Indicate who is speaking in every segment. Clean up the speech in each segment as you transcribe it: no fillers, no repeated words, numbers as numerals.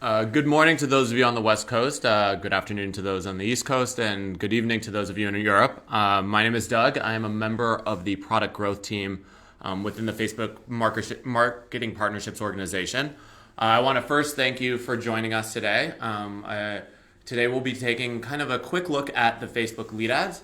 Speaker 1: Good morning to those of you on the West Coast. Good afternoon to those on the East Coast, and good evening to those of you in Europe. My name is Doug. I am a member of the product growth team within the Facebook Marketing Partnerships organization. I want to first thank you for joining us today. Today we'll be taking kind of a quick look at the Facebook lead ads.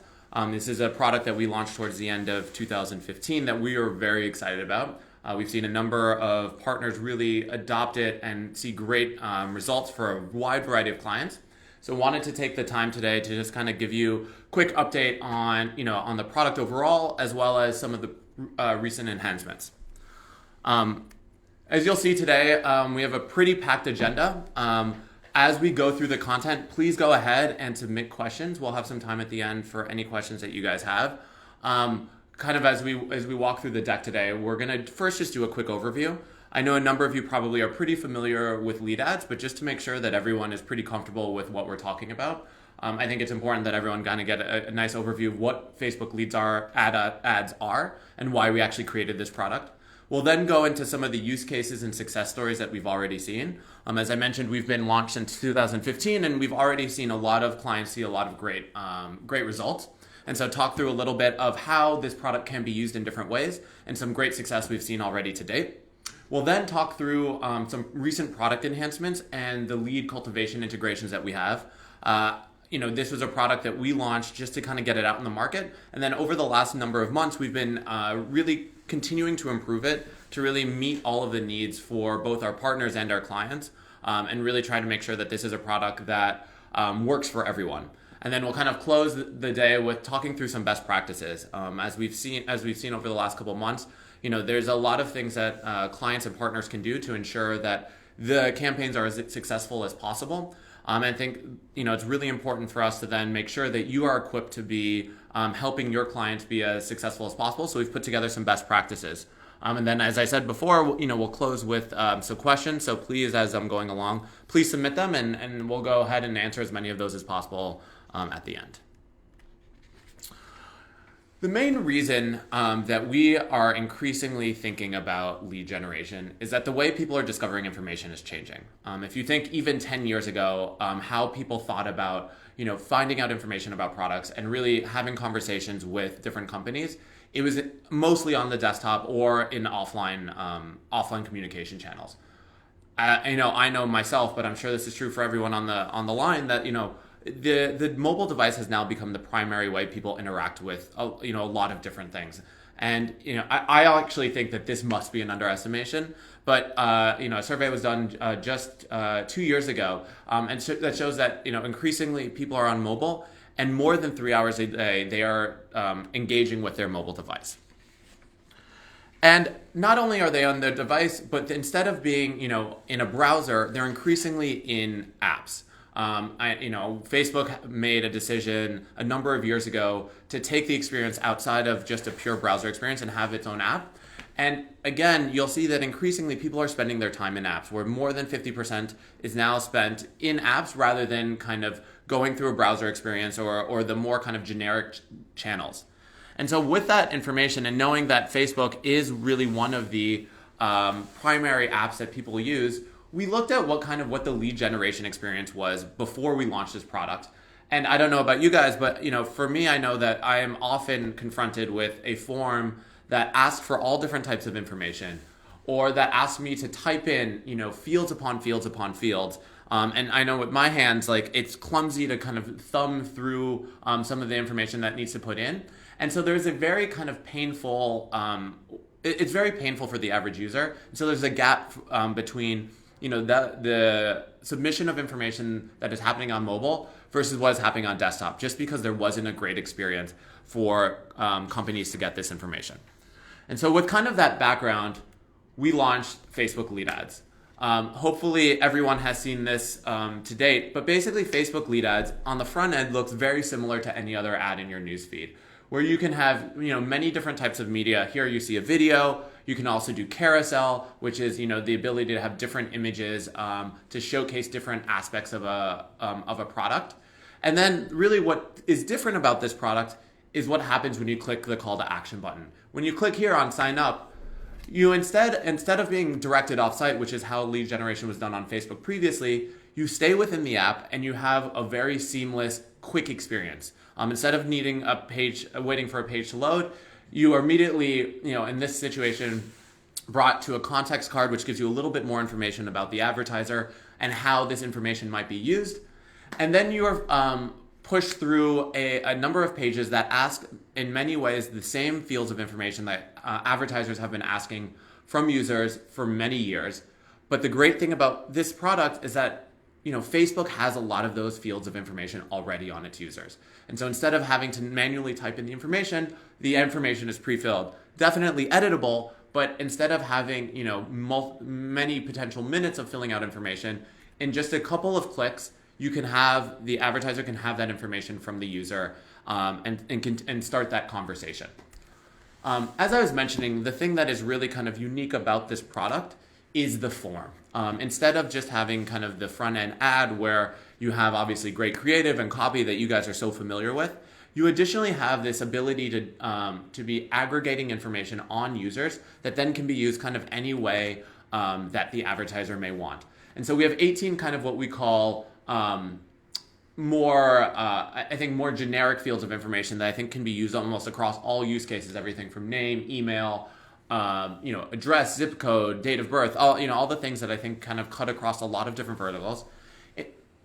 Speaker 1: This is a product that we launched towards the end of 2015 that we are very excited about. We've seen a number of partners really adopt it and see great results for a wide variety of clients. So wanted to take the time today to just kind of give you a quick update on the product overall, as well as some of the recent enhancements. As you'll see today, we have a pretty packed agenda. As we go through the content, please go ahead and submit questions. We'll have some time at the end for any questions that you guys have. Kind of as we walk through the deck today, we're going to first just do a quick overview. I know a number of you probably are pretty familiar with lead ads, but just to make sure that everyone is pretty comfortable with what we're talking about, I think it's important that everyone kind of get a nice overview of what Facebook ads are and why we actually created this product. We'll then go into some of the use cases and success stories that we've already seen. As I mentioned, we've been launched since 2015, and we've already seen a lot of clients see a lot of great results. And so talk through a little bit of how this product can be used in different ways and some great success we've seen already to date. We'll then talk through some recent product enhancements and the lead cultivation integrations that we have. This was a product that we launched just to kind of get it out in the market. And then over the last number of months, we've been really continuing to improve it to really meet all of the needs for both our partners and our clients, and really try to make sure that this is a product that works for everyone. And then we'll kind of close the day with talking through some best practices. As we've seen over the last couple of months, there's a lot of things that clients and partners can do to ensure that the campaigns are as successful as possible. I think it's really important for us to then make sure that you are equipped to be helping your clients be as successful as possible. So we've put together some best practices. And then, as I said before, we'll close with some questions. So please, as I'm going along, please submit them, and we'll go ahead and answer as many of those as possible at the end. The main reason that we are increasingly thinking about lead generation is that the way people are discovering information is changing. If you think even 10 years ago, how people thought about finding out information about products and really having conversations with different companies, it was mostly on the desktop or in offline communication channels. I know myself, but I'm sure this is true for everyone on the line, that the mobile device has now become the primary way people interact with a lot of different things. And I actually think that this must be an underestimation, but a survey was done just 2 years ago, and so that shows that increasingly people are on mobile, and more than 3 hours a day they are engaging with their mobile device. And not only are they on their device, but instead of being in a browser, they're increasingly in apps. Facebook made a decision a number of years ago to take the experience outside of just a pure browser experience and have its own app. And again, you'll see that increasingly people are spending their time in apps, where more than 50% is now spent in apps rather than kind of going through a browser experience or the more kind of generic channels. And so with that information and knowing that Facebook is really one of the primary apps that people use, we looked at what the lead generation experience was before we launched this product. And I don't know about you guys, but for me, I know that I am often confronted with a form that asks for all different types of information, or that asks me to type in fields upon fields upon fields. And I know with my hands, it's clumsy to kind of thumb through some of the information that needs to put in. And so there's a very kind of painful, it's very painful for the average user. So there's a gap between the submission of information that is happening on mobile versus what is happening on desktop, just because there wasn't a great experience for companies to get this information. And so with kind of that background, we launched Facebook lead ads. Hopefully everyone has seen this to date, but basically Facebook lead ads on the front end looks very similar to any other ad in your newsfeed, where you can have many different types of media. Here you see a video. You can also do carousel, which is the ability to have different images to showcase different aspects of a product. And then really what is different about this product is what happens when you click the call to action button. When you click here on sign up, You instead of being directed offsite, which is how lead generation was done on Facebook previously, you stay within the app and you have a very seamless, quick experience. Instead of needing a page, waiting for a page to load, you are immediately, in this situation, brought to a context card, which gives you a little bit more information about the advertiser and how this information might be used. And then you are pushed through a number of pages that ask, in many ways, the same fields of information that advertisers have been asking from users for many years. But the great thing about this product is that Facebook has a lot of those fields of information already on its users. And so instead of having to manually type in the information is pre-filled. Definitely editable, but instead of having many potential minutes of filling out information, in just a couple of clicks, the advertiser can have that information from the user and start that conversation. As I was mentioning, the thing that is really kind of unique about this product is the form. Instead of just having kind of the front end ad where you have obviously great creative and copy that you guys are so familiar with, you additionally have this ability to be aggregating information on users that then can be used kind of any way that the advertiser may want. And so we have 18 kind of what we call more generic fields of information that I think can be used almost across all use cases, everything from name, email, address, zip code, date of birth, all the things that I think kind of cut across a lot of different verticals.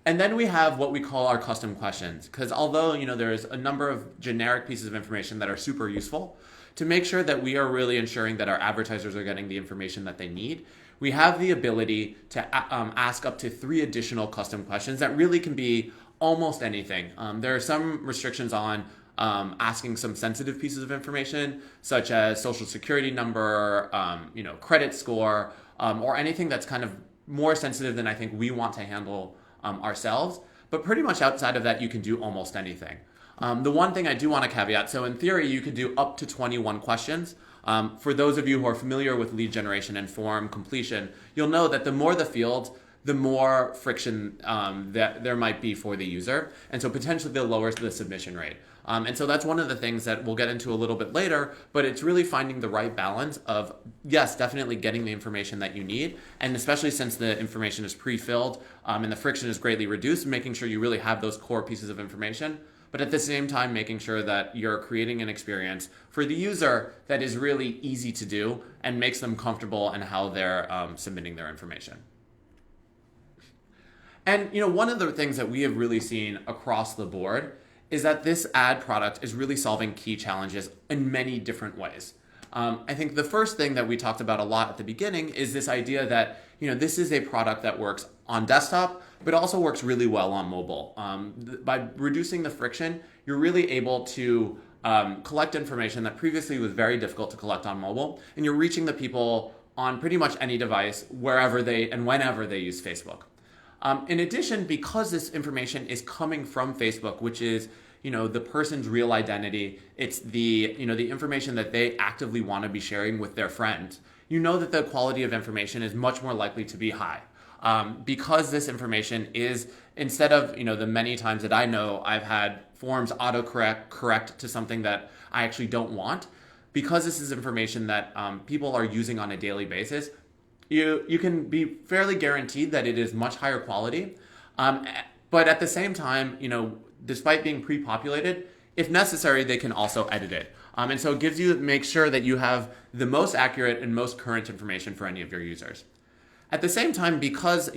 Speaker 1: And then we have what we call our custom questions, because although there's a number of generic pieces of information that are super useful, to make sure that we are really ensuring that our advertisers are getting the information that they need, we have the ability to ask up to 3 additional custom questions that really can be almost anything. There are some restrictions on asking some sensitive pieces of information, such as social security number, credit score, or anything that's kind of more sensitive than I think we want to handle ourselves. But pretty much outside of that, you can do almost anything. The one thing I do want to caveat, so in theory, you could do up to 21 questions. For those of you who are familiar with lead generation and form completion, you'll know that the more the fields, the more friction that there might be for the user. And so potentially the lower the submission rate. And so that's one of the things that we'll get into a little bit later, but it's really finding the right balance of, yes, definitely getting the information that you need. And especially since the information is pre-filled and the friction is greatly reduced, making sure you really have those core pieces of information. But at the same time, making sure that you're creating an experience for the user that is really easy to do and makes them comfortable in how they're submitting their information. And one of the things that we have really seen across the board is that this ad product is really solving key challenges in many different ways. I think the first thing that we talked about a lot at the beginning is this idea that this is a product that works on desktop, but also works really well on mobile. By reducing the friction, you're really able to collect information that previously was very difficult to collect on mobile, and you're reaching the people on pretty much any device, wherever they and whenever they use Facebook. In addition, because this information is coming from Facebook, which is the person's real identity, it's the information that they actively want to be sharing with their friends, that the quality of information is much more likely to be high. Because this information is, instead of the many times that I know I've had forms autocorrect to something that I actually don't want, because this is information that people are using on a daily basis, you can be fairly guaranteed that it is much higher quality. But at the same time, despite being pre-populated, if necessary, they can also edit it. And so it makes sure that you have the most accurate and most current information for any of your users. At the same time, because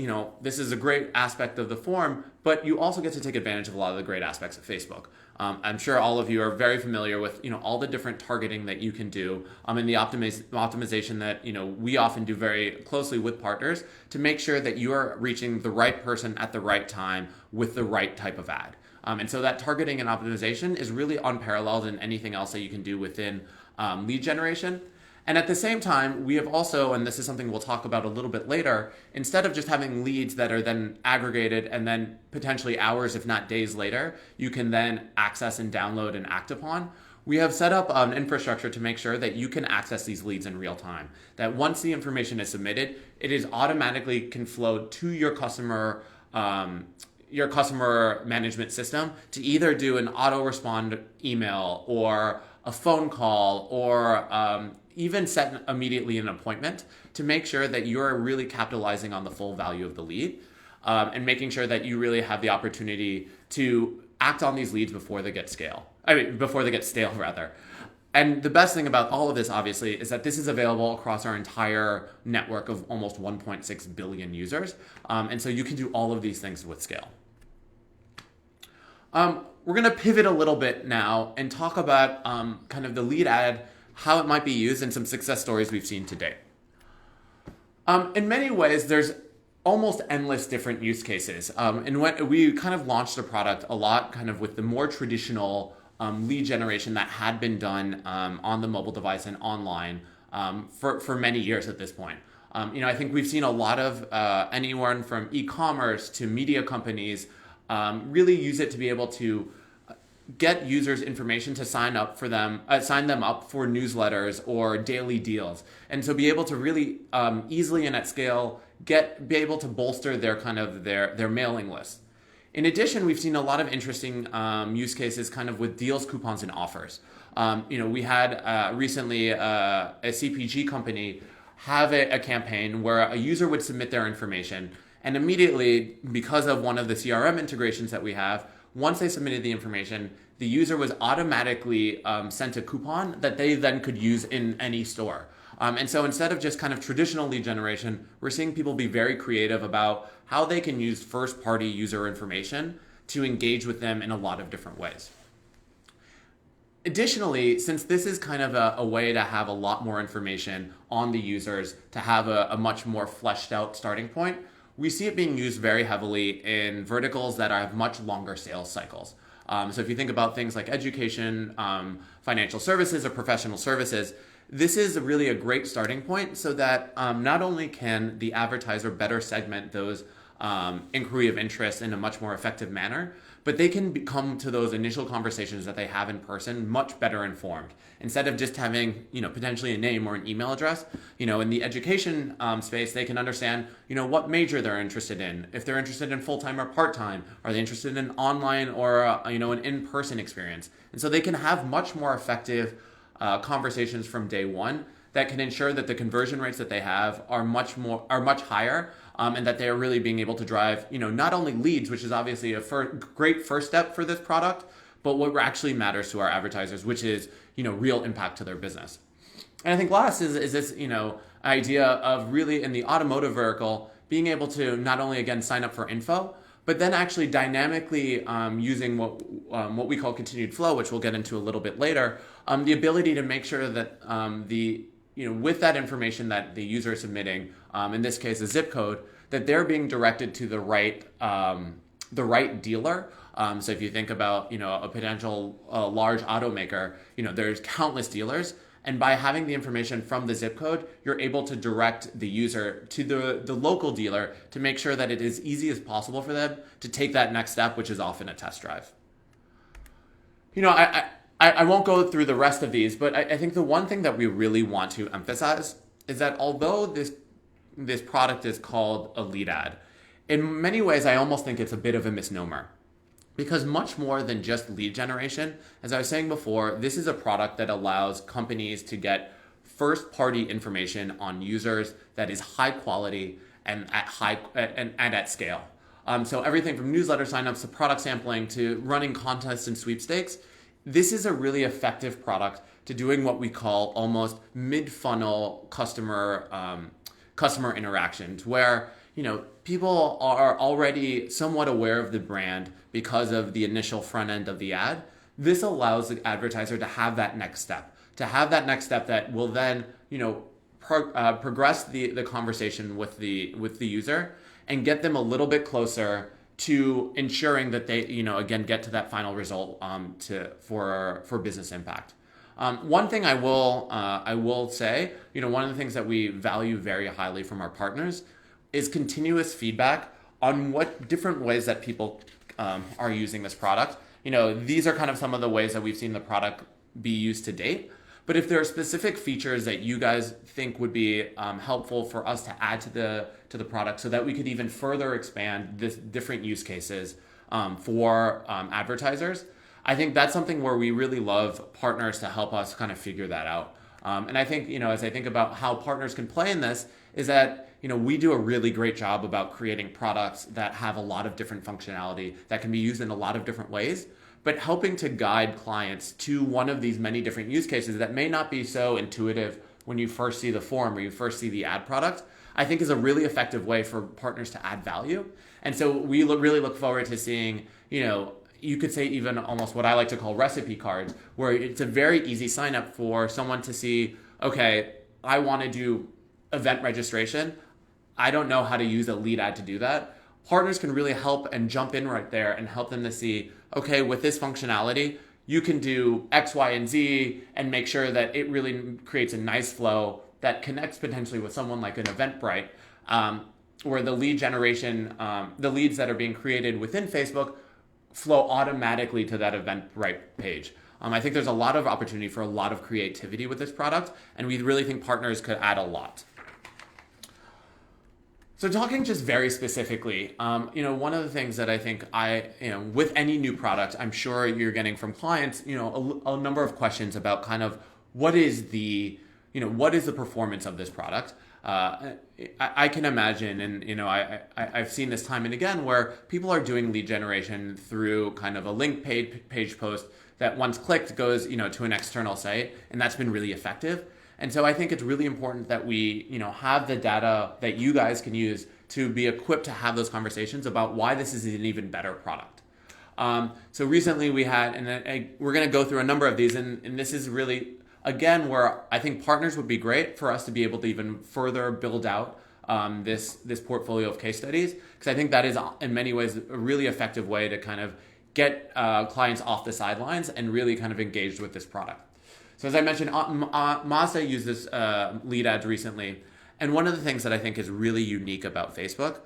Speaker 1: this is a great aspect of the form, but you also get to take advantage of a lot of the great aspects of Facebook. I'm sure all of you are very familiar with all the different targeting that you can do, and the optimization that we often do very closely with partners to make sure that you are reaching the right person at the right time with the right type of ad. And so that targeting and optimization is really unparalleled in anything else that you can do within lead generation. And at the same time, we have also, and this is something we'll talk about a little bit later, instead of just having leads that are then aggregated and then potentially hours, if not days later, you can then access and download and act upon, we have set up an infrastructure to make sure that you can access these leads in real time. That once the information is submitted, it is automatically can flow to your customer management system to either do an auto-respond email or a phone call or even set immediately an appointment to make sure that you're really capitalizing on the full value of the lead, and making sure that you really have the opportunity to act on these leads before they get before they get stale rather. And the best thing about all of this, obviously, is that this is available across our entire network of almost 1.6 billion users. And so you can do all of these things with scale. We're going to pivot a little bit now and talk about kind of the lead ad, how it might be used, and some success stories we've seen to date. In many ways, there's almost endless different use cases. And when we kind of launched the product a lot kind of with the more traditional lead generation that had been done on the mobile device and online for many years at this point. I think we've seen a lot of anyone from e-commerce to media companies really use it to be able to get users information to sign them up for newsletters or daily deals, and so be able to really easily and at scale be able to bolster their mailing list. In addition, we've seen a lot of interesting use cases kind of with deals, coupons, and offers. We had recently a CPG company have a campaign where a user would submit their information, and immediately, because of one of the CRM integrations that we have, once they submitted the information, the user was automatically sent a coupon that they then could use in any store. And so instead of just kind of traditional lead generation, we're seeing people be very creative about how they can use first-party user information to engage with them in a lot of different ways. Additionally, since this is kind of a way to have a lot more information on the users, to have a much more fleshed out starting point, we see it being used very heavily in verticals that have much longer sales cycles. So if you think about things like education, financial services, or professional services, this is really a great starting point so that not only can the advertiser better segment those inquiry of interest in a much more effective manner, but they can come to those initial conversations that they have in person much better informed. Instead of just having, potentially a name or an email address, in the education space, they can understand, what major they're interested in. If they're interested in full-time or part-time, are they interested in online or, an in-person experience? And so they can have much more effective conversations from day one that can ensure that the conversion rates that they have are much higher, and that they are really being able to drive, not only leads, which is obviously a great first step for this product, but what actually matters to our advertisers, which is, real impact to their business. And I think last is this, idea of really in the automotive vertical being able to not only again sign up for info, but then actually dynamically using what we call continued flow, which we'll get into a little bit later, the ability to make sure that with that information that the user is submitting, in this case a zip code, that they're being directed to the right dealer. So if you think about a potential large automaker, there's countless dealers. And by having the information from the zip code, you're able to direct the user to the local dealer to make sure that it is easy as possible for them to take that next step, which is often a test drive. I won't go through the rest of these, but I think the one thing that we really want to emphasize is that although this product is called a lead ad, in many ways I almost think it's a bit of a misnomer. Because much more than just lead generation, as I was saying before, this is a product that allows companies to get first-party information on users that is high quality and at scale. So everything from newsletter signups to product sampling to running contests and sweepstakes, this is a really effective product to doing what we call almost mid-funnel customer interactions, where people are already somewhat aware of the brand because of the initial front end of the ad. This allows the advertiser to have that next step, that will then, progress the conversation with the user and get them a little bit closer to ensuring that they, again, get to that final result for business impact. One thing I will say, one of the things that we value very highly from our partners is continuous feedback on what different ways that people are using this product. These are kind of some of the ways that we've seen the product be used to date. But if there are specific features that you guys think would be helpful for us to add to the product so that we could even further expand this different use cases for advertisers, I think that's something where we really love partners to help us kind of figure that out. And I think, as I think about how partners can play in this, is that, we do a really great job about creating products that have a lot of different functionality that can be used in a lot of different ways, but helping to guide clients to one of these many different use cases that may not be so intuitive when you first see the form or you first see the ad product, I think is a really effective way for partners to add value. And so we really look forward to seeing, you could say even almost what I like to call recipe cards, where it's a very easy sign up for someone to see, okay, I want to do event registration. I don't know how to use a lead ad to do that. Partners can really help and jump in right there and help them to see, okay, with this functionality, you can do X, Y, and Z and make sure that it really creates a nice flow that connects potentially with someone like an Eventbrite, where the lead generation, the leads that are being created within Facebook flow automatically to that Eventbrite page. I think there's a lot of opportunity for a lot of creativity with this product, and we really think partners could add a lot. So talking just very specifically, one of the things that I think with any new product, I'm sure you're getting from clients, a number of questions about kind of what is the performance of this product. I can imagine, and I've seen this time and again, where people are doing lead generation through kind of a link page post that once clicked goes to an external site, and that's been really effective. And so I think it's really important that we have the data that you guys can use to be equipped to have those conversations about why this is an even better product. So recently we had, and we're going to go through a number of these, and this is really, again, where I think partners would be great for us to be able to even further build out this portfolio of case studies, because I think that is in many ways a really effective way to kind of get clients off the sidelines and really kind of engaged with this product. So as I mentioned, Mazda used this lead ads recently, and one of the things that I think is really unique about Facebook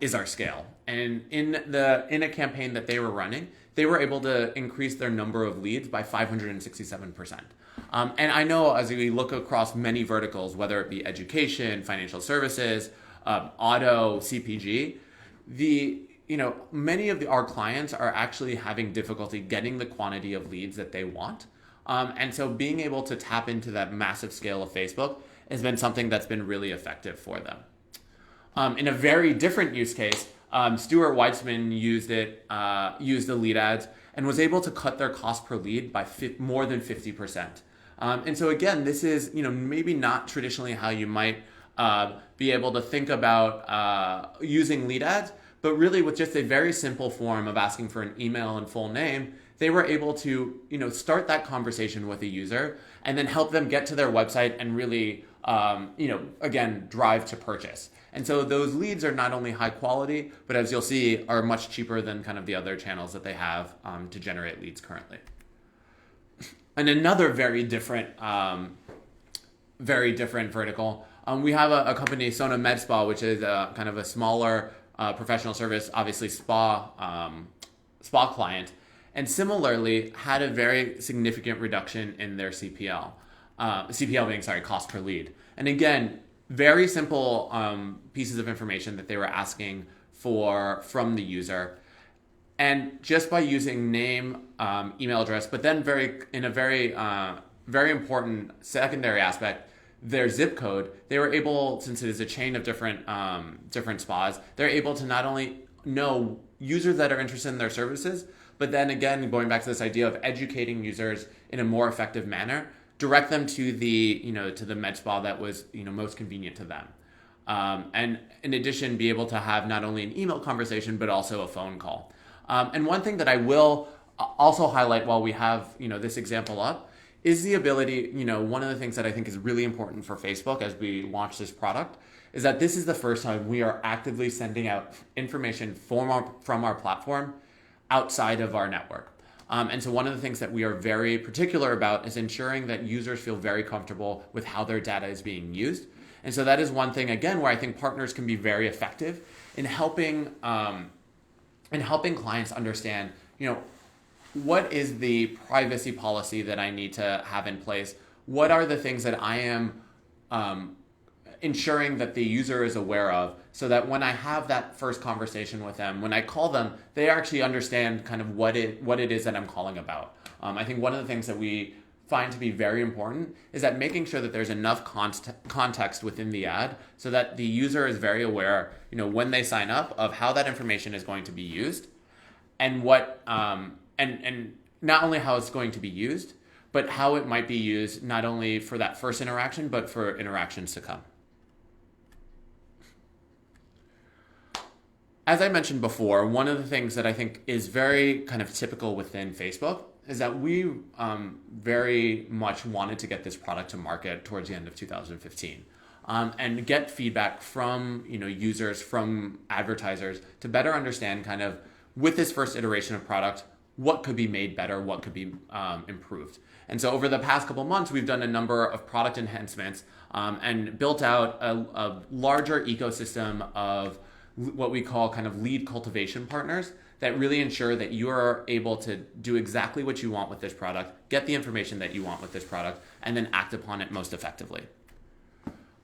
Speaker 1: is our scale. And in a campaign that they were running, they were able to increase their number of leads by 567%. And I know as we look across many verticals, whether it be education, financial services, auto, CPG, many of our clients are actually having difficulty getting the quantity of leads that they want. And so being able to tap into that massive scale of Facebook has been something that's been really effective for them. In a very different use case, Stuart Weitzman used the lead ads and was able to cut their cost per lead by more than 50%. And so again, this is maybe not traditionally how you might be able to think about using lead ads, but really with just a very simple form of asking for an email and full name, they were able to start that conversation with a user and then help them get to their website and really again drive to purchase. And so those leads are not only high quality, but as you'll see, are much cheaper than kind of the other channels that they have to generate leads currently. And another very different vertical, we have a company, Sona Med Spa, which is kind of a smaller professional service, obviously spa client, and similarly had a very significant reduction in their CPL. CPL being, cost per lead. And again, very simple pieces of information that they were asking for from the user. And just by using name, email address, but then very important secondary aspect, their zip code, they were able, since it is a chain of different spas, they're able to not only know users that are interested in their services, but then again, going back to this idea of educating users in a more effective manner, direct them to the med spa that was most convenient to them. And in addition, be able to have not only an email conversation, but also a phone call. And one thing that I will also highlight while we have this example up is the ability, one of the things that I think is really important for Facebook as we launch this product is that this is the first time we are actively sending out information from our platform outside of our network. And so one of the things that we are very particular about is ensuring that users feel very comfortable with how their data is being used. And so that is one thing, again, where I think partners can be very effective in helping clients understand, what is the privacy policy that I need to have in place? What are the things that I am ensuring that the user is aware of, so that when I have that first conversation with them, when I call them, they actually understand kind of what it is that I'm calling about. I think one of the things that we find to be very important is that making sure that there's enough context within the ad so that the user is very aware, when they sign up, of how that information is going to be used, and what and not only how it's going to be used, but how it might be used not only for that first interaction, but for interactions to come. As I mentioned before, one of the things that I think is very kind of typical within Facebook is that we very much wanted to get this product to market towards the end of 2015 and get feedback from users, from advertisers, to better understand kind of with this first iteration of product, what could be made better, what could be improved. And so over the past couple months, we've done a number of product enhancements and built out a larger ecosystem of what we call kind of lead cultivation partners that really ensure that you are able to do exactly what you want with this product, get the information that you want with this product, and then act upon it most effectively.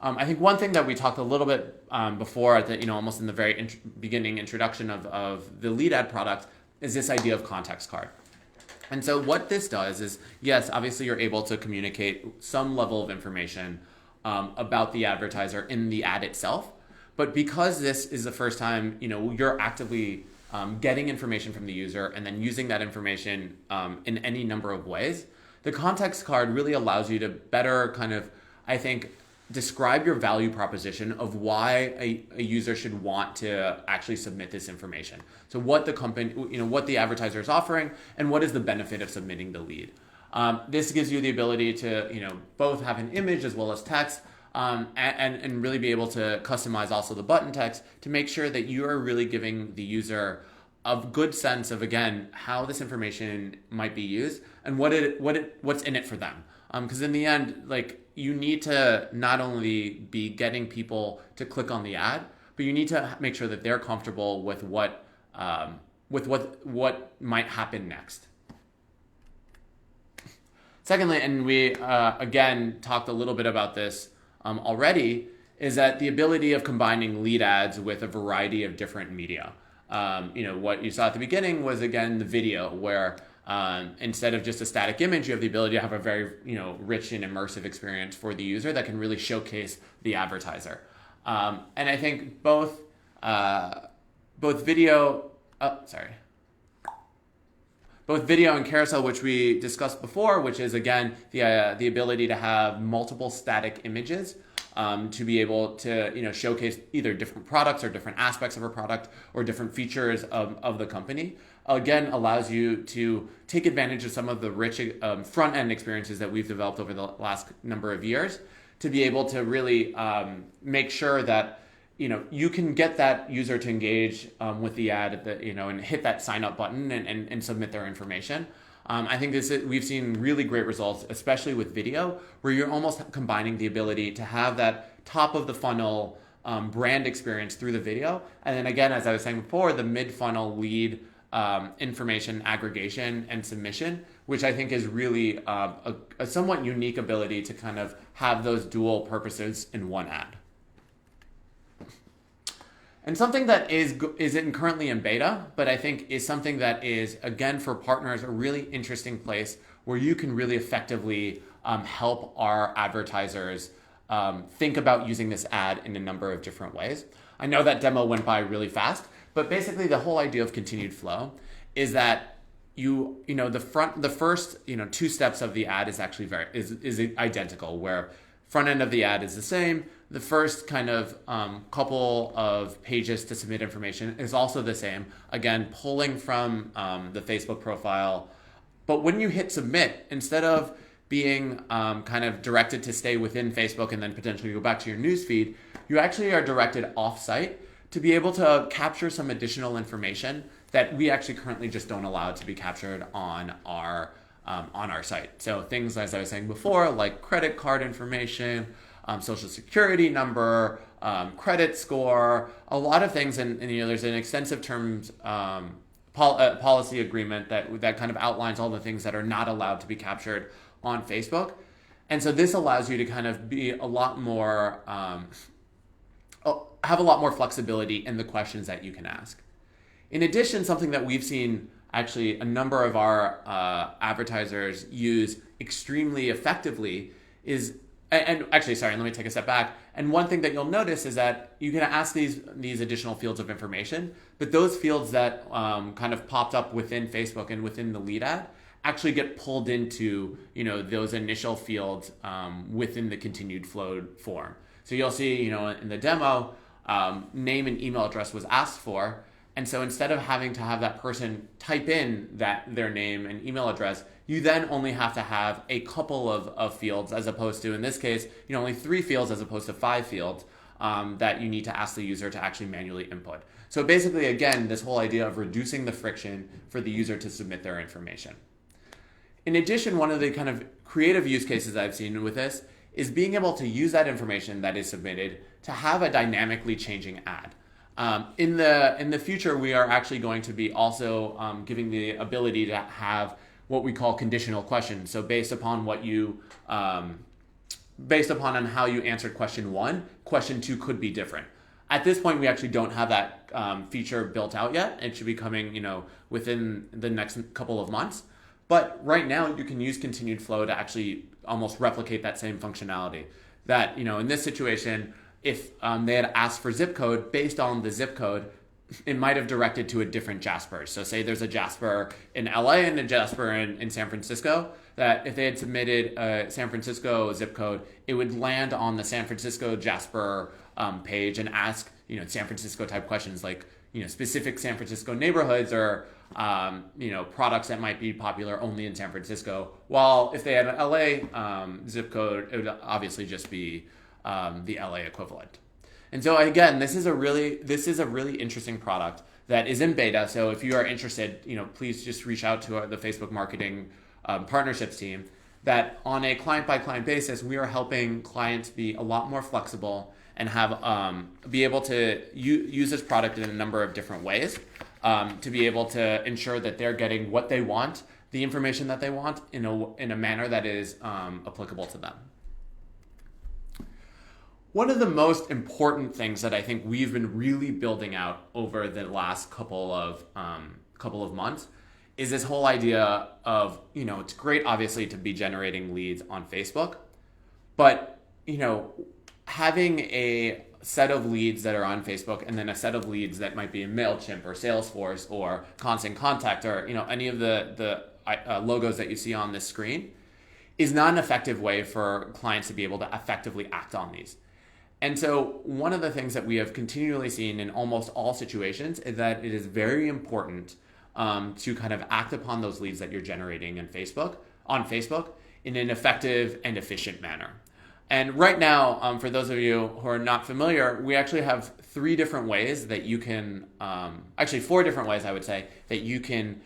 Speaker 1: I think one thing that we talked a little bit before, at the, almost in the very beginning introduction of the lead ad product, is this idea of context card. And so what this does is, yes, obviously you're able to communicate some level of information about the advertiser in the ad itself, but because this is the first time, you're actively getting information from the user and then using that information in any number of ways, the context card really allows you to better kind of, I think, describe your value proposition of why a user should want to actually submit this information. So what the company, what the advertiser is offering, and what is the benefit of submitting the lead. This gives you the ability to, both have an image as well as text, and really be able to customize also the button text to make sure that you are really giving the user a good sense of, again, how this information might be used and what's in it for them. Because in the end, you need to not only be getting people to click on the ad, but you need to make sure that they're comfortable with what might happen next. Secondly, and we again talked a little bit about this already, is that the ability of combining lead ads with a variety of different media. What you saw at the beginning was, again, the video, where instead of just a static image, you have the ability to have a very rich and immersive experience for the user that can really showcase the advertiser. And I think both video and carousel, which we discussed before, which is, again, the ability to have multiple static images to be able to showcase either different products or different aspects of a product or different features of the company, again, allows you to take advantage of some of the rich front-end experiences that we've developed over the last number of years to be able to really make sure that you can get that user to engage with the ad, and hit that sign up button and submit their information. I think we've seen really great results, especially with video, where you're almost combining the ability to have that top of the funnel brand experience through the video. And then again, as I was saying before, the mid-funnel lead information aggregation and submission, which I think is really a somewhat unique ability to kind of have those dual purposes in one ad. And something that isn't currently in beta, but I think is something that is, again, for partners, a really interesting place where you can really effectively help our advertisers think about using this ad in a number of different ways. I know that demo went by really fast, but basically the whole idea of continued flow is that the first two steps of the ad is actually is identical, where front end of the ad is the same. The first kind of couple of pages to submit information is also the same. Again, pulling from the Facebook profile. But when you hit submit, instead of being kind of directed to stay within Facebook and then potentially go back to your newsfeed, you actually are directed off-site to be able to capture some additional information that we actually currently just don't allow to be captured on our site. So things, as I was saying before, like credit card information, social security number, credit score, a lot of things. And there's an extensive terms policy agreement that kind of outlines all the things that are not allowed to be captured on Facebook. And so this allows you to kind of be a lot more, have a lot more flexibility in the questions that you can ask. In addition, something that we've seen actually a number of our advertisers use extremely effectively is, and actually, sorry, let me take a step back. And one thing that you'll notice is that you can ask these additional fields of information, but those fields that kind of popped up within Facebook and within the lead ad actually get pulled into those initial fields within the continued flow form. So you'll see in the demo, name and email address was asked for, and so instead of having to have that person type in their name and email address, you then only have to have a couple of fields, as opposed to, in this case, only 3 fields as opposed to 5 fields that you need to ask the user to actually manually input. So basically, again, this whole idea of reducing the friction for the user to submit their information. In addition, one of the kind of creative use cases I've seen with this is being able to use that information that is submitted to have a dynamically changing ad. In the future, we are actually going to be also giving the ability to have what we call conditional questions. So based upon how you answered question 1, question 2 could be different. At this point, we actually don't have that feature built out yet. It should be coming, within the next couple of months. But right now, you can use continued flow to actually almost replicate that same functionality. That, in this situation, if they had asked for zip code, based on the zip code, it might have directed to a different Jasper. So say there's a Jasper in LA and a Jasper in San Francisco, that if they had submitted a San Francisco zip code, it would land on the San Francisco Jasper page and ask, San Francisco type questions like, specific San Francisco neighborhoods or, products that might be popular only in San Francisco. While if they had an LA zip code, it would obviously just be the LA equivalent. And so again, this is a really interesting product that is in beta. So if you are interested, please just reach out to the Facebook marketing partnerships team. That on a client-by-client basis, we are helping clients be a lot more flexible and have be able to use this product in a number of different ways to be able to ensure that they're getting what they want, the information that they want in a manner that is applicable to them. One of the most important things that I think we've been really building out over the last couple of months is this whole idea of, it's great obviously to be generating leads on Facebook, but, having a set of leads that are on Facebook and then a set of leads that might be in MailChimp or Salesforce or Constant Contact or, any of the logos that you see on this screen is not an effective way for clients to be able to effectively act on these. And so one of the things that we have continually seen in almost all situations is that it is very important to kind of act upon those leads that you're generating on Facebook in an effective and efficient manner. And right now, for those of you who are not familiar, we actually have 3 different ways that you can, 4 different ways I would say, that you can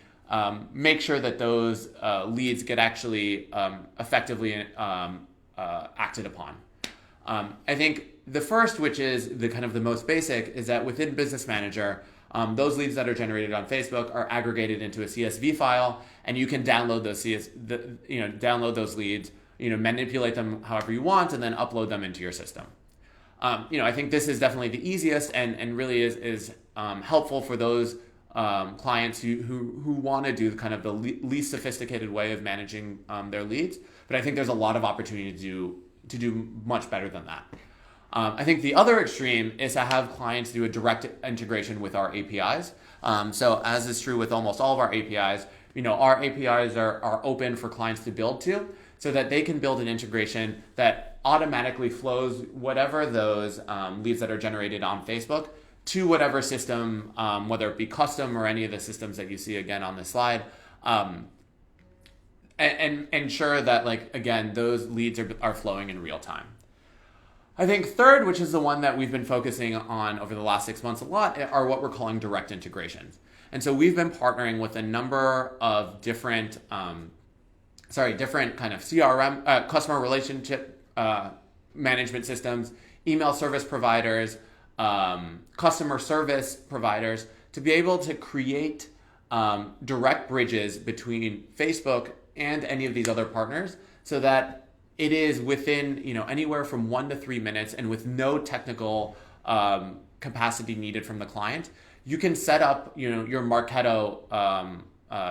Speaker 1: make sure that those leads get actually effectively acted upon. I think the first, which is the kind of the most basic, is that within Business Manager, those leads that are generated on Facebook are aggregated into a CSV file, and you can download those download those leads, manipulate them however you want, and then upload them into your system. I think this is definitely the easiest and really is helpful for those clients who want to do kind of the least sophisticated way of managing their leads. But I think there's a lot of opportunity to do much better than that. I think the other extreme is to have clients do a direct integration with our APIs. So as is true with almost all of our APIs, our APIs are open for clients to build to, so that they can build an integration that automatically flows whatever those leads that are generated on Facebook to whatever system, whether it be custom or any of the systems that you see again on this slide, and ensure that, again, those leads are flowing in real time. I think third, which is the one that we've been focusing on over the last 6 months a lot, are what we're calling direct integrations. And so we've been partnering with a number of different kind of CRM, customer relationship management systems, email service providers, customer service providers, to be able to create direct bridges between Facebook and any of these other partners, so that it is within anywhere from 1 to 3 minutes and with no technical capacity needed from the client. You can set up your Marketo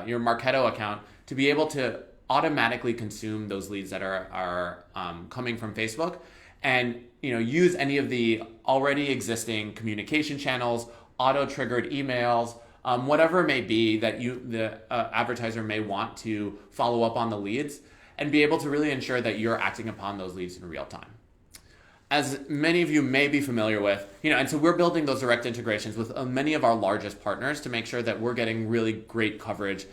Speaker 1: your Marketo account to be able to automatically consume those leads that are coming from Facebook, and use any of the already existing communication channels, auto-triggered emails, whatever it may be that the advertiser may want to follow up on the leads, and be able to really ensure that you're acting upon those leads in real time. As many of you may be familiar with, and so we're building those direct integrations with many of our largest partners to make sure that we're getting really great coverage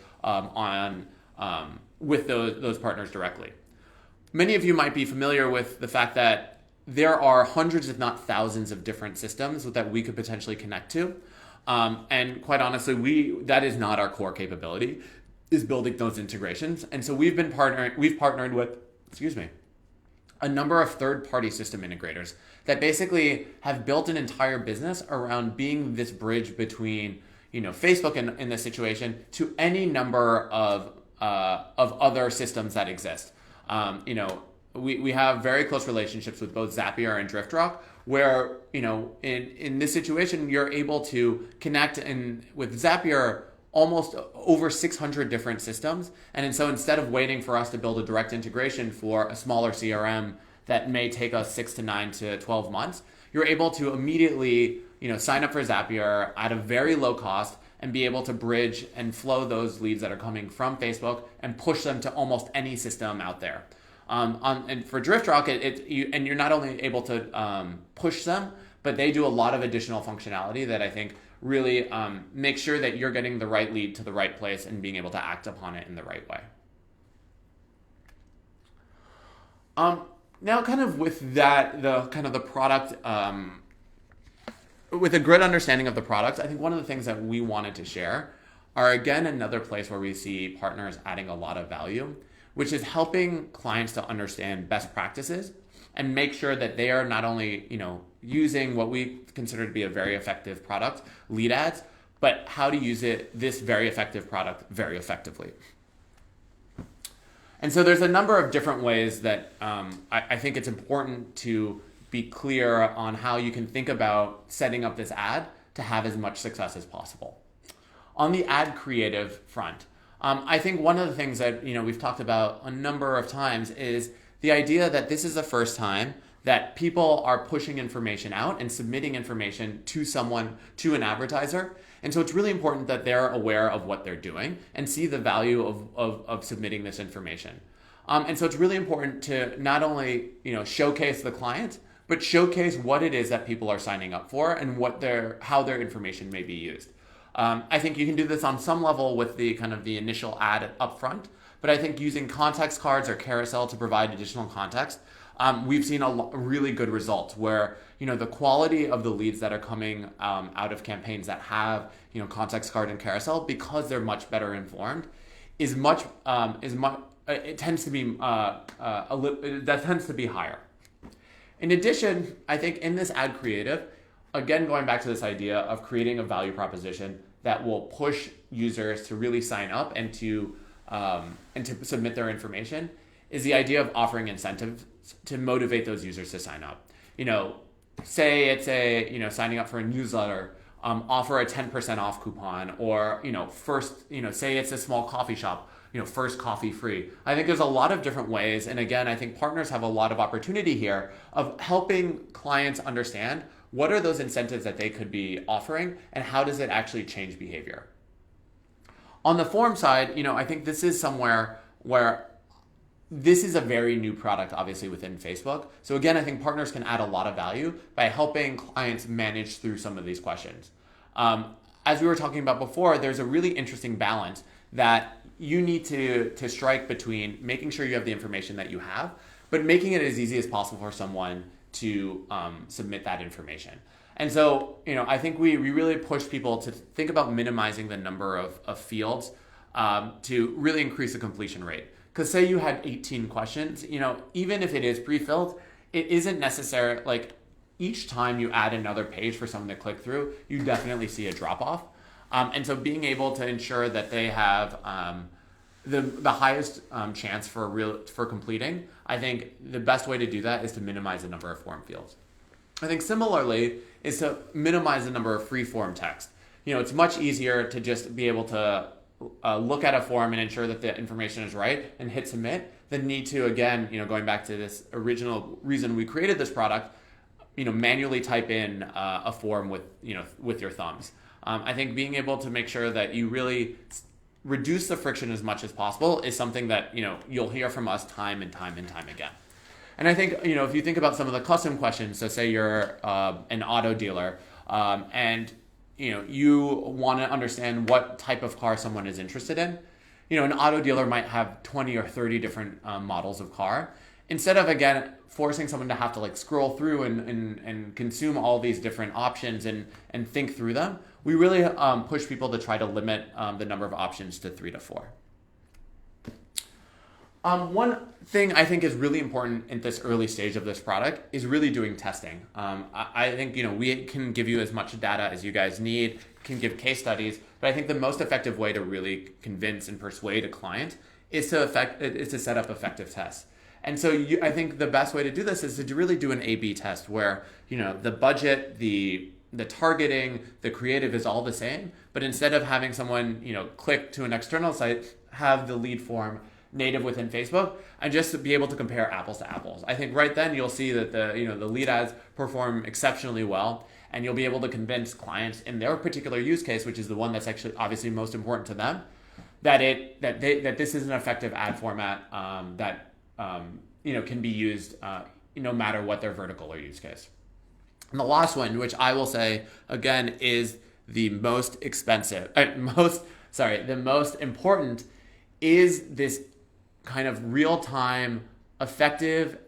Speaker 1: with those partners directly. Many of you might be familiar with the fact that there are hundreds, if not thousands, of different systems that we could potentially connect to. And quite honestly, that is not our core capability, is building those integrations. And so we've partnered with, a number of third-party system integrators that basically have built an entire business around being this bridge between, Facebook in this situation to any number of other systems that exist. We have very close relationships with both Zapier and DriftRock, where in this situation you're able to connect with Zapier almost over 600 different systems. And so instead of waiting for us to build a direct integration for a smaller CRM that may take us 6 to 9 to 12 months, you're able to immediately sign up for Zapier at a very low cost and be able to bridge and flow those leads that are coming from Facebook and push them to almost any system out there. And for DriftRock, you're not only able to push them, but they do a lot of additional functionality that I think really make sure that you're getting the right lead to the right place and being able to act upon it in the right way. Now, kind of with that, the product, with a good understanding of the product, I think one of the things that we wanted to share are, again, another place where we see partners adding a lot of value, which is helping clients to understand best practices and make sure that they are not only, using what we consider to be a very effective product, lead ads, but how to use this very effective product very effectively. And so there's a number of different ways that I think it's important to be clear on how you can think about setting up this ad to have as much success as possible. On the ad creative front, I think one of the things that we've talked about a number of times is the idea that this is the first time that people are pushing information out and submitting information to an advertiser. And so it's really important that they're aware of what they're doing and see the value of submitting this information. And so it's really important to not only showcase the client, but showcase what it is that people are signing up for and how their information may be used. I think you can do this on some level with the initial ad up front, but I think using context cards or carousel to provide additional context, we've seen really good results where the quality of the leads that are coming out of campaigns that have context card and carousel, because they're much better informed, it tends to be that tends to be higher. In addition, I think in this ad creative, again going back to this idea of creating a value proposition that will push users to really sign up and to submit their information, is the idea of offering incentives to motivate those users to sign up. Say it's signing up for a newsletter, offer a 10% off coupon, or say it's a small coffee shop, first coffee free. I think there's a lot of different ways, and again, I think partners have a lot of opportunity here of helping clients understand what are those incentives that they could be offering and how does it actually change behavior. On the form side, I think this is somewhere where this is a very new product, obviously, within Facebook. So again, I think partners can add a lot of value by helping clients manage through some of these questions. As we were talking about before, there's a really interesting balance that you need to strike between making sure you have the information that you have, but making it as easy as possible for someone to submit that information. And so, I think we really push people to think about minimizing the number of fields to really increase the completion rate. Because say you had 18 questions, even if it is pre-filled, it isn't necessary. Like each time you add another page for someone to click through, you definitely see a drop off. And so being able to ensure that they have the highest chance for completing, I think the best way to do that is to minimize the number of form fields. I think similarly is to minimize the number of free form text. It's much easier to just be able to look at a form and ensure that the information is right and hit submit than need to, again, going back to this original reason we created this product, manually type in a form with your thumbs. I think being able to make sure that you really reduce the friction as much as possible is something that you'll hear from us time and time and time again. And I think if you think about some of the custom questions, so say you're an auto dealer and you want to understand what type of car someone is interested in. An auto dealer might have 20 or 30 different models of car. Instead of, again, forcing someone to have to scroll through and consume all these different options and think through them, we really push people to try to limit the number of options to 3 to 4. One thing I think is really important in this early stage of this product is really doing testing. I think we can give you as much data as you guys need, can give case studies, but I think the most effective way to really convince and persuade a client is to set up effective tests. And so I think the best way to do this is to really do an A/B test where the budget, the targeting, the creative is all the same, but instead of having someone click to an external site, have the lead form native within Facebook, and just to be able to compare apples to apples. I think right then you'll see that the lead ads perform exceptionally well, and you'll be able to convince clients in their particular use case, which is the one that's actually obviously most important to them, that this is an effective ad format that can be used no matter what their vertical or use case. And the last one, which I will say again is the most expensive, the most important, is this kind of real-time, effective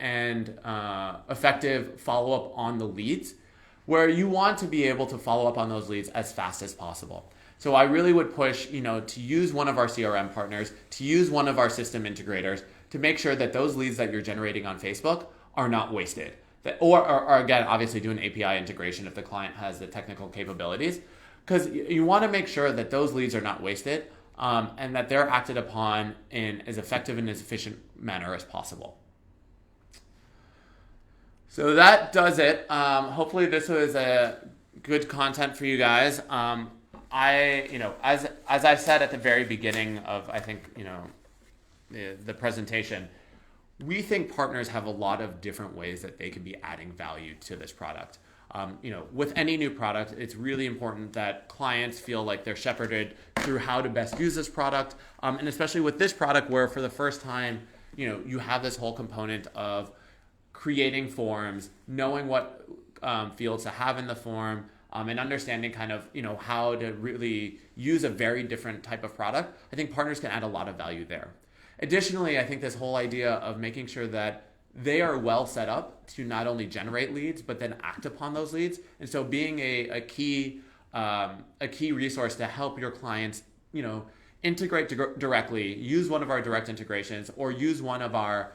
Speaker 1: follow-up on the leads, where you want to be able to follow up on those leads as fast as possible. So I really would push, to use one of our CRM partners, to use one of our system integrators, to make sure that those leads that you're generating on Facebook are not wasted. Or again, obviously do an API integration if the client has the technical capabilities, because you want to make sure that those leads are not wasted. And that they're acted upon in as effective and as efficient manner as possible. So that does it. Hopefully this was a good content for you guys. As I said at the very beginning of, I think, the presentation, we think partners have a lot of different ways that they can be adding value to this product. With any new product, it's really important that clients feel like they're shepherded through how to best use this product. And especially with this product where for the first time, you have this whole component of creating forms, knowing what fields to have in the form, and understanding kind of, how to really use a very different type of product. I think partners can add a lot of value there. Additionally, I think this whole idea of making sure that they are well set up to not only generate leads, but then act upon those leads. And so being a key resource to help your clients, integrate directly, use one of our direct integrations, or use one of our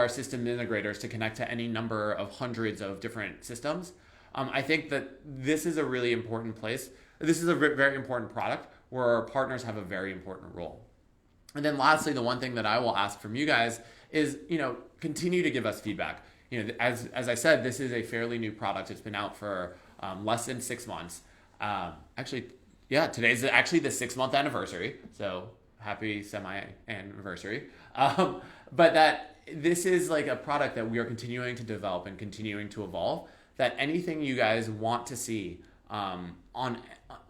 Speaker 1: system integrators to connect to any number of hundreds of different systems. I think that this is a really important place. This is a very important product where our partners have a very important role. And then lastly, the one thing that I will ask from you guys is, continue to give us feedback. As I said, this is a fairly new product. It's been out for less than 6 months. Today's actually the 6-month anniversary. So happy semi-anniversary. But that this is like a product that we are continuing to develop and continuing to evolve, that anything you guys want to see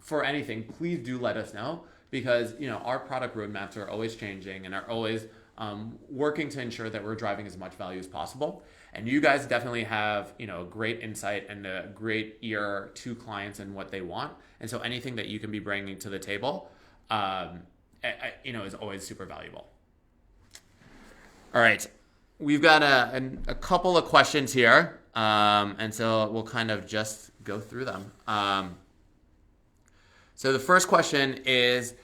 Speaker 1: for anything, please do let us know, because our product roadmaps are always changing and are always working to ensure that we're driving as much value as possible. And you guys definitely have great insight and a great ear to clients and what they want. And so anything that you can be bringing to the table, is always super valuable. All right, we've got a couple of questions here, and so we'll kind of just go through them. So the first question is,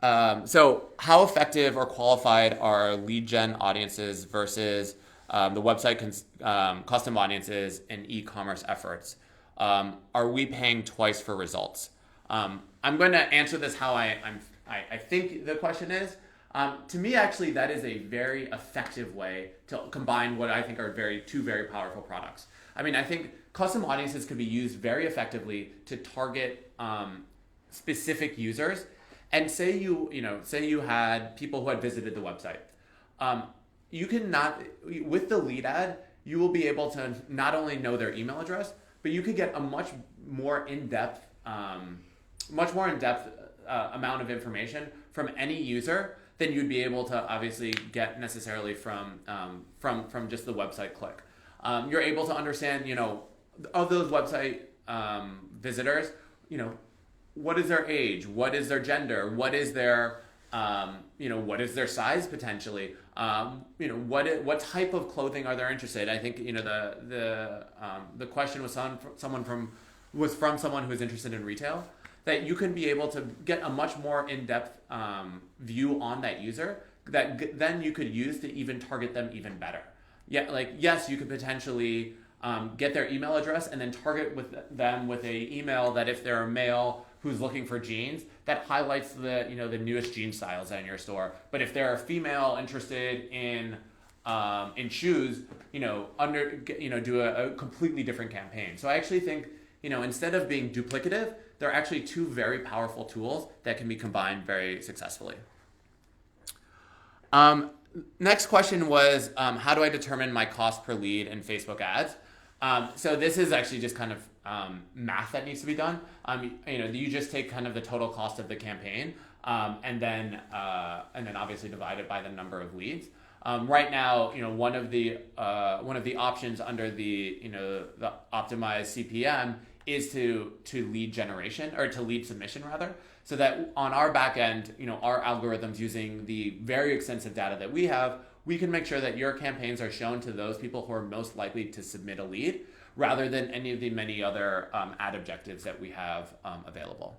Speaker 1: so how effective or qualified are lead gen audiences versus the website custom audiences and e-commerce efforts? Are we paying twice for results? I'm going to answer this how I think the question is. To me, actually, that is a very effective way to combine what I think are two very powerful products. I mean, I think custom audiences could be used very effectively to target specific users And say you had people who had visited the website. Um, you can not, with the lead ad, you will be able to not only know their email address, but you could get a much more in-depth amount of information from any user than you'd be able to obviously get necessarily from just the website click. You're able to understand, of those website visitors, what is their age, what is their gender, what is their what is their size potentially, what type of clothing are they interested. I think the question was from someone who is interested in retail, that you can be able to get a much more in-depth view on that user that then you could use to even target them even better. Yeah, yes, you could potentially get their email address and then target them with a email that if they're a male who's looking for jeans, that highlights the newest jean styles in your store. But if they're a female interested in shoes, do a completely different campaign. So I actually think, instead of being duplicative, they're actually two very powerful tools that can be combined very successfully. Next question was, how do I determine my cost per lead in Facebook ads? So this is actually just kind of math that needs to be done. You just take kind of the total cost of the campaign, and then obviously divide it by the number of leads. Right now, one of the options under the optimized CPM is to lead generation, or to lead submission rather, so that on our back end, our algorithms, using the very extensive data that we have, we can make sure that your campaigns are shown to those people who are most likely to submit a lead, rather than any of the many other ad objectives that we have available.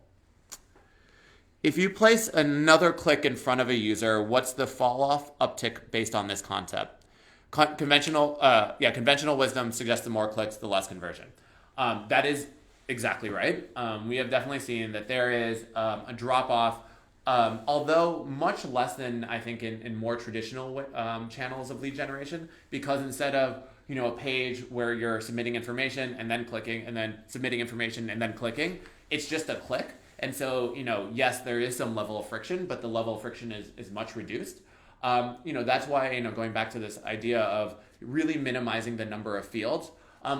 Speaker 1: If you place another click in front of a user, what's the fall-off uptick based on this concept? Conventional wisdom suggests the more clicks, the less conversion. That is exactly right. We have definitely seen that there is a drop-off, although much less than I think in more traditional channels of lead generation, because instead of a page where you're submitting information and then clicking, and then submitting information and then clicking, it's just a click. And so, yes, there is some level of friction, but the level of friction is much reduced. That's why, going back to this idea of really minimizing the number of fields,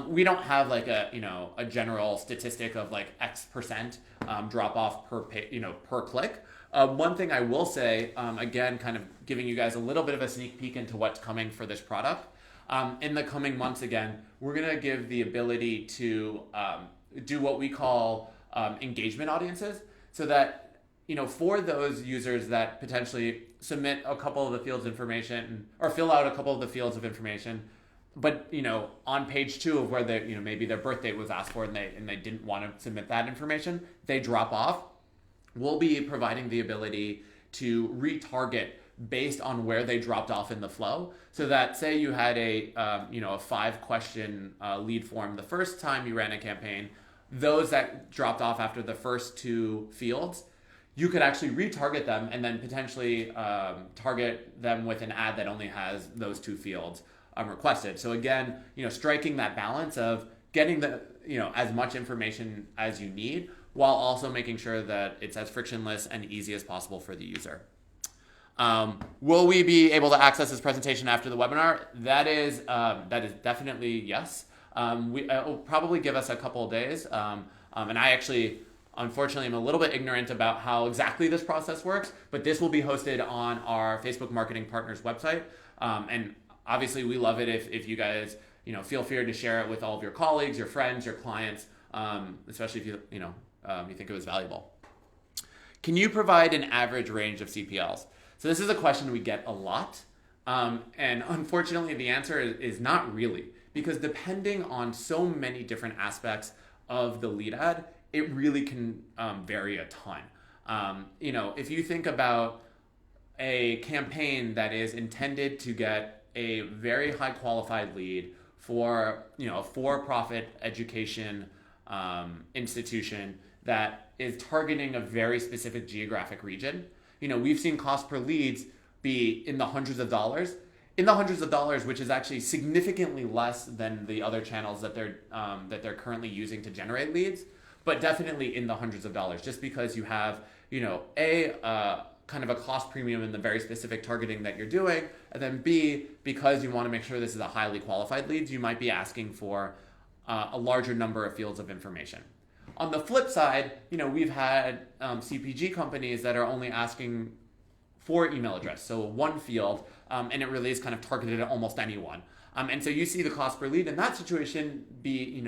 Speaker 1: we don't have like a general statistic of like X% drop off per click. One thing I will say, again, kind of giving you guys a little bit of a sneak peek into what's coming for this product. In the coming months, again, we're going to give the ability to do what we call engagement audiences, so that, for those users that potentially submit a couple of the fields information, or fill out a couple of the fields of information, but on page 2 of where they maybe their birth date was asked for and they didn't want to submit that information, they drop off. We'll be providing the ability to retarget based on where they dropped off in the flow, so that say you had a 5-question lead form the first time you ran a campaign, those that dropped off after the first 2 fields, you could actually retarget them and then potentially target them with an ad that only has those 2 fields requested. So again, striking that balance of getting the as much information as you need, while also making sure that it's as frictionless and easy as possible for the user. Will we be able to access this presentation after the webinar? That is definitely yes. It will probably give us a couple of days. And I actually, unfortunately, am a little bit ignorant about how exactly this process works, but this will be hosted on our Facebook Marketing Partners website. And obviously, we love it if you guys, feel free to share it with all of your colleagues, your friends, your clients, especially if you think it was valuable. Can you provide an average range of CPLs? So this is a question we get a lot. And unfortunately, the answer is not really, because depending on so many different aspects of the lead ad, it really can vary a ton. If you think about a campaign that is intended to get a very high qualified lead for a for-profit education institution that is targeting a very specific geographic region, we've seen cost per leads be in the hundreds of dollars, which is actually significantly less than the other channels that they're currently using to generate leads, but definitely in the hundreds of dollars, just because you have kind of a cost premium in the very specific targeting that you're doing, and then B, because you want to make sure this is a highly qualified leads, you might be asking for a larger number of fields of information. On the flip side, we've had CPG companies that are only asking for email address, so one field, and it really is kind of targeted at almost anyone. And so you see the cost per lead in that situation be,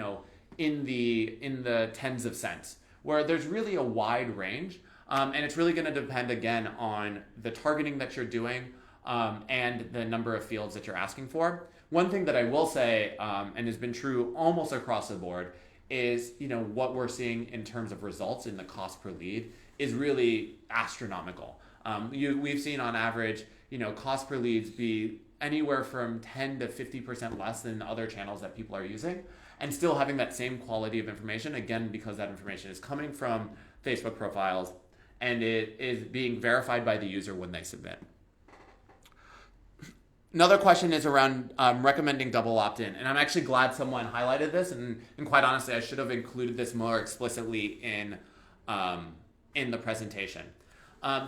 Speaker 1: in the tens of cents, where there's really a wide range, and it's really going to depend again on the targeting that you're doing and the number of fields that you're asking for. One thing that I will say, and has been true almost across the board, is what we're seeing in terms of results in the cost per lead is really astronomical. We've seen on average, cost per leads be anywhere from 10 to 50% less than other channels that people are using, and still having that same quality of information, again, because that information is coming from Facebook profiles and it is being verified by the user when they submit. Another question is around recommending double opt-in, and I'm actually glad someone highlighted this, and quite honestly, I should have included this more explicitly in the presentation.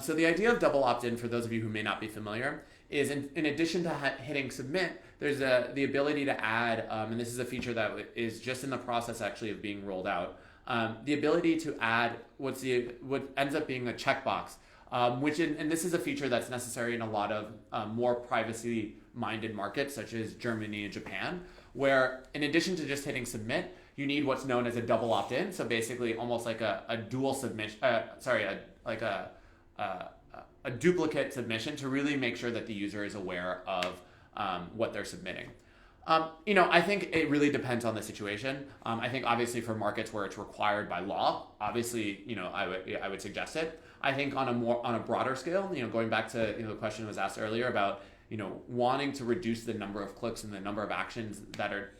Speaker 1: So the idea of double opt-in, for those of you who may not be familiar, is in addition to hitting submit, there's the ability to add, and this is a feature that is just in the process actually of being rolled out, the ability to add what ends up being a checkbox, and this is a feature that's necessary in a lot of more privacy-minded markets, such as Germany and Japan, where in addition to just hitting submit, you need what's known as a double opt-in. So basically, almost like a dual submission. A duplicate submission to really make sure that the user is aware of what they're submitting. I think it really depends on the situation. I think obviously for markets where it's required by law, obviously, I would suggest it. I think on a broader scale, going back to the question that was asked earlier about wanting to reduce the number of clicks and the number of actions that are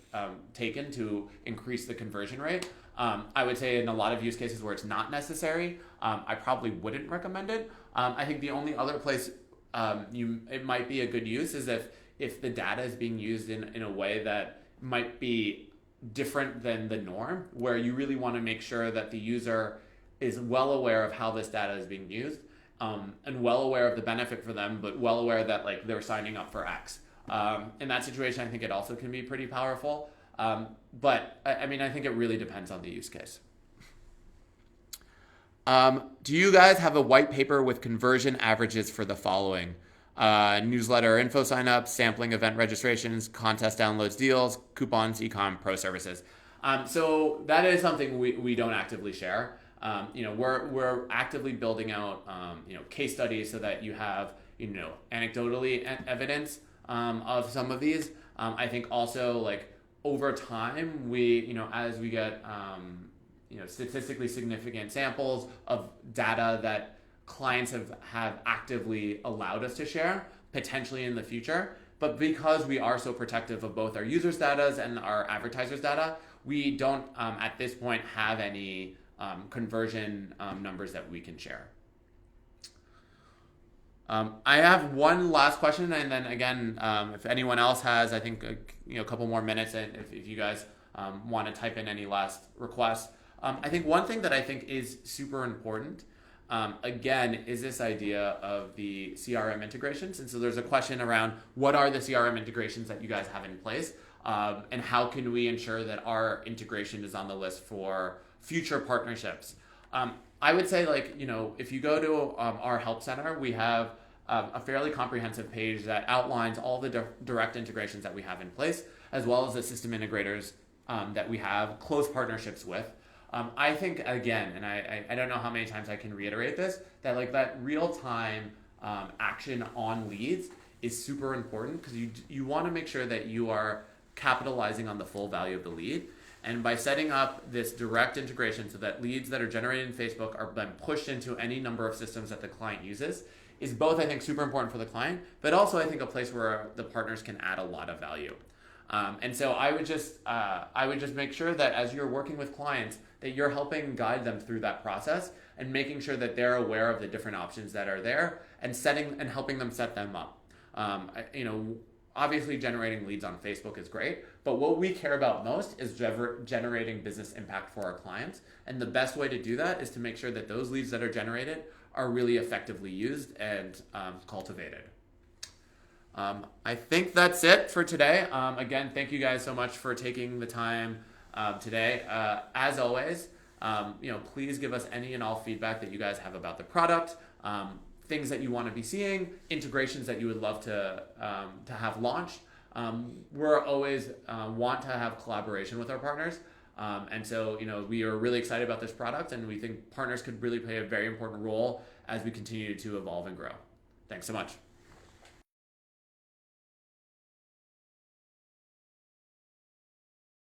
Speaker 1: taken to increase the conversion rate. I would say in a lot of use cases where it's not necessary, I probably wouldn't recommend it. I think the only other place it might be a good use is if the data is being used in a way that might be different than the norm, where you really want to make sure that the user is well aware of how this data is being used, and well aware of the benefit for them, but well aware that they're signing up for X. In that situation, I think it also can be pretty powerful. But I think it really depends on the use case. Do you guys have a white paper with conversion averages for the following? Newsletter info signups, sampling event registrations, contest downloads, deals, coupons, ecom, pro services. So that is something we don't actively share. We're actively building out case studies so that you have anecdotally evidence of some of these. I think also over time we as we get statistically significant samples of data that clients have actively allowed us to share, potentially in the future. But because we are so protective of both our users' data and our advertisers' data, we don't at this point have any conversion numbers that we can share. I have one last question, and then again, if anyone else has, I think a couple more minutes, and if you guys want to type in any last requests. I think one thing that I think is super important, again, is this idea of the CRM integrations. And so there's a question around what are the CRM integrations that you guys have in place, and how can we ensure that our integration is on the list for future partnerships. I would say if you go to our help center, we have a fairly comprehensive page that outlines all the direct integrations that we have in place, as well as the system integrators that we have close partnerships with. I think, again, and I don't know how many times I can reiterate this, that that real-time action on leads is super important, because you want to make sure that you are capitalizing on the full value of the lead. And by setting up this direct integration so that leads that are generated in Facebook are then pushed into any number of systems that the client uses is both, I think, super important for the client, but also I think a place where the partners can add a lot of value. And so I would just make sure that as you're working with clients, that you're helping guide them through that process and making sure that they're aware of the different options that are there and helping them set them up. Obviously generating leads on Facebook is great, but what we care about most is generating business impact for our clients. And the best way to do that is to make sure that those leads that are generated are really effectively used and cultivated. I think that's it for today. Again, thank you guys so much for taking the time today. As always, please give us any and all feedback that you guys have about the product, things that you want to be seeing, integrations that you would love to have launched. We're always want to have collaboration with our partners. And so, we are really excited about this product, and we think partners could really play a very important role as we continue to evolve and grow. Thanks so much.